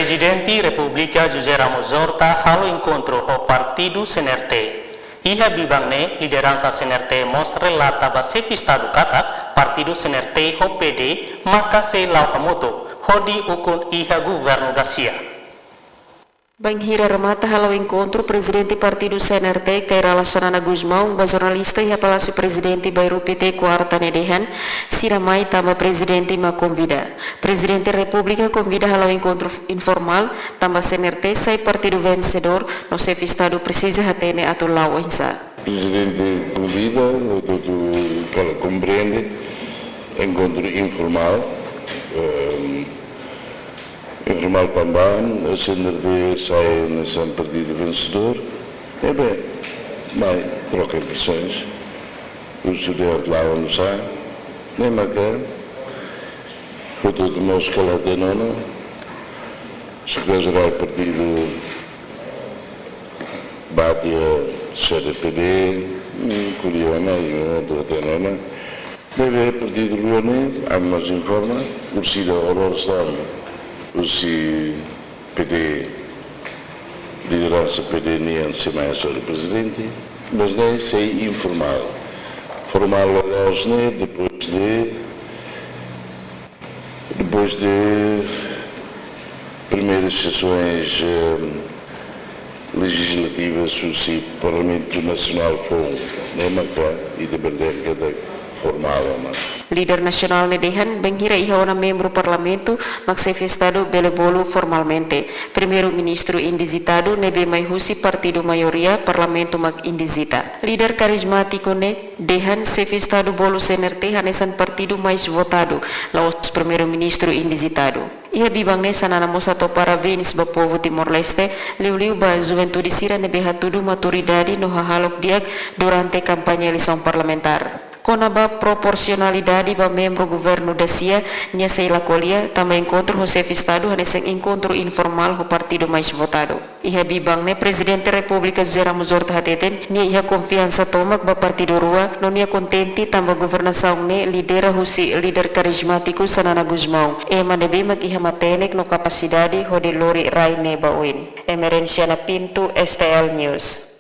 Presidente Repubblica José Ramos Horta halo encontro ho partido CNRT. Iha bibangne liderança CNRT mos relata base estado katak partido CNRT ho PD maka se lau hamoto hodi ukun iha governo da Sia. Banghira remata halau encontro presidente partido CNRT Kairala Sanana Guzmão, ba jornalista e palácio presidente Bairu PT Quarta Nedehan, Siramai tamba presidente ma convida. Presidente República convida halau encontro informal tamba CNRT sai partido vencedor no chefe estado precisa hatene atau lau insa. Presidente convida, para compreende encontro informal. Informal também, a CNRT sai nesse partido vencedor. É bem, vai, troca impressões. O estudante lá onde sai, nem marcar. Com todo o meu escalete em nona. Secretário-Geral do Partido bate a CDPD, Curiona e outro até nona. Deve Partido Ruane, há mais informa, o Cida Orostão. Usi PD, liderança PD nem se mais sobre presidente, mas nem sei informal. Formal Orosne depois de primeiras sessões legislativas do Parlamento Nacional foi nem marcar e de bandeira formal, Líder nasional Nedehan Banghira ihawana membro parlamento maksefestado belebolo formalmente. Primeiro-ministro indisitado nebe maihusi partido maioria parlamento mag indisita. Líder carismático Nedehan sefestado bolo CNRT hanesan partido mais votado laos primeiro-ministro indisitado. Ia bibangne sanana mosato parabéns ba povo Timor-Leste liu ba juventude sira nebe hatudu maturidade no hahalok diag durante kampanye eleição parlamentar. Conaba proporcionalidade ba membro governo da Sia nia seila colia também encontro o chefe estado haneseng encontro informal o partido mais votado. Iha bibangne presidente República José Ramos Horta hateten nia iha confiança tomak ba partido rua no nia contenti tamba governação ne lidera husi líder carismático Sanana Guzmão. Ema nebe mag iha matenek no capacidade hode lori rai ne ba uin. Emerenciana Pinto STL News.